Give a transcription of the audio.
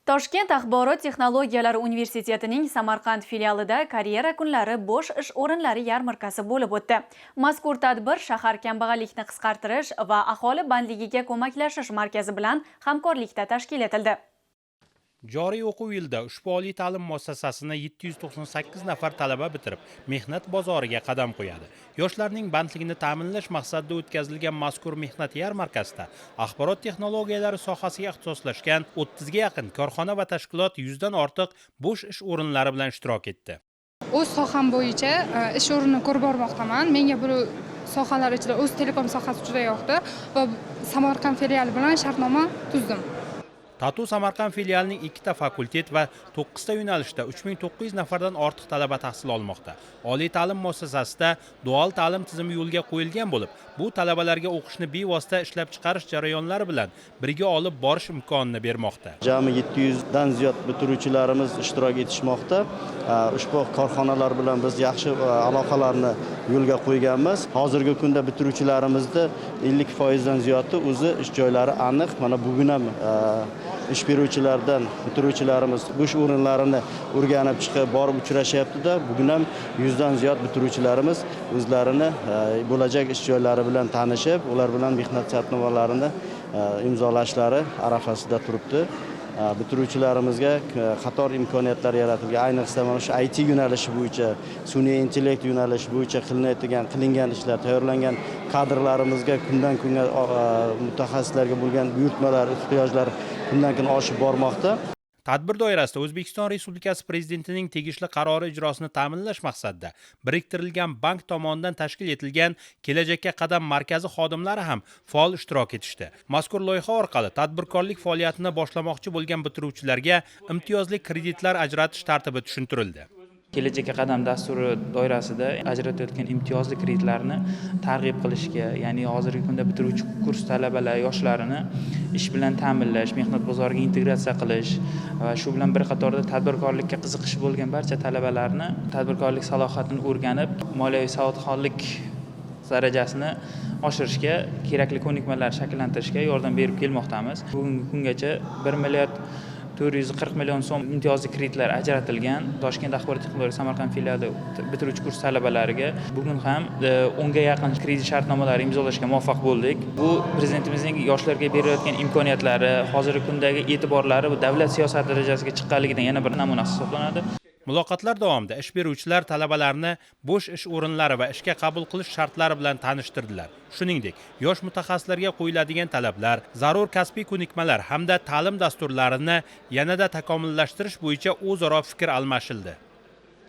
Toshkent axborot texnologiyalari universitetining Samarqand filialida karyera kunlari bo'sh ish o'rinlari yarmarkasi bo'lib o'tdi. Mazkur tadbir shahar kambag'allikni qisqartirish va aholi bandligiga ko'maklashish markazi bilan hamkorlikda tashkil etildi. Joriy o'quv yilida ushbu oliy ta'lim muassasasini 798 nafar talaba bitirib, mehnat bozoriga qadam qo'yadi. Yoshlarning bandligini ta'minlash maqsadida o'tkazilgan mazkur mehnat yarmarkasida axborot texnologiyalari sohasiga ixtisoslashgan 30 ga yaqin korxona va tashkilot 100 dan ortiq bo'sh ish o'rinlari bilan ishtirok etdi. O'z soham bo'yicha ish o'rinini ko'rib bormoqdaman. Menga bu sohalar ichida o'z telekom sohasi juda yoqdi va Samarqand filiali bilan shartnoma tuzdim. TATU Samarqand filialining 2 ta fakultet va 9 ta yo'nalishda 3900 nafardan ortiq talaba tahsil olmoqda. Oliy ta'lim muassasasida dual ta'lim tizimi yo'lga qo'yilgan bo'lib, bu talabalarga o'qishni bevosita ishlab chiqarish jarayonlari bilan birga olib borish imkonini bermoqda. Jami 700 dan ziyod bitiruvchilarimiz ishtirok etishmoqda. Ushbu korxonalar bilan biz yaxshi aloqalarni yo'lga qo'yganmiz. Hozirgi kunda bitiruvchilarimizda 50% dan ziyodi o'zi ish joylari aniq. Mana bugun ham ish beruvchilardan bitiruvchilarimiz bo'sh o'rinlarini o'rganib chiqib borib uchrashyapti-da. Bugun ham 100 dan ziyod bitiruvchilarimiz o'zlarini bo'lajak ish joylari bilan tanishib, ular bilan mehnat shartnomalarini imzolashlari arafasida turibdi. Bitiruvchilarimizga qator imkoniyatlar yaratilgan. Ayniqsa mana shu IT yo'nalishi bo'yicha, sun'iy intellekt yo'nalishi bo'yicha qilingan ishlar, tayyorlangan kadrlarimizga kundan kunga mutaxassislarga bo'lgan buyurtmalar, ehtiyojlar kundan kun oshib bormoqda. Tadbir doirasida O'zbekiston Respublikasi Prezidentining tegishli qarori ijrosini ta'minlash maqsadida biriktirilgan bank tomonidan tashkil etilgan Kelajakka qadam markazi xodimlari ham faol ishtirok etishdi. Mazkur loyiha orqali tadbirkorlik faoliyatini boshlamoqchi bo'lgan bitiruvchilarga imtiyozli kreditlar ajratish tartibi tushuntirildi. Kelajakka qadam dasturi doirasida ajratilayotgan imtiyozli kreditlarni targ'ib qilishga, ya'ni hozirgi kunda bitiruvchi kurs talabalar yoshlarini ish bilan ta'minlash, mehnat bozoriga integratsiya qilish va shu bilan bir qatorda tadbirkorlikka qiziqishi bo'lgan barcha talabalarni tadbirkorlik salohiyatini o'rganib, moliyaviy savodxonlik darajasini oshirishga, kerakli ko'nikmalar shakllantirishga yordam berib kelmoqdamiz. Bugungi kungacha 1 milliard 440 million so'm imtiyozli kreditlar ajratilgan. Toshkent axborot texnologiyalari Samarqand filiali bitiruvchi kurs talabalariga bugun ham 10 ga yaqin kredit shartnomalari imzolashga muvaffaq bo'ldik. Bu prezidentimizning yoshlarga berayotgan imkoniyatlari, hozirgi kundagi e'tiborlari bu davlat siyosati darajasiga chiqqanligidan yana bir namunasi hisoblanadi. Muloqotlar davomida ish beruvchilar talabalarni bo'sh ish o'rinlari va ishga qabul qilish shartlari bilan tanishtirdilar. Shuningdek, yosh mutaxassislarga qo'yiladigan talablar, zarur kasbiy ko'nikmalar hamda ta'lim dasturlarini yanada takomillashtirish bo'yicha o'zaro fikr almashildi.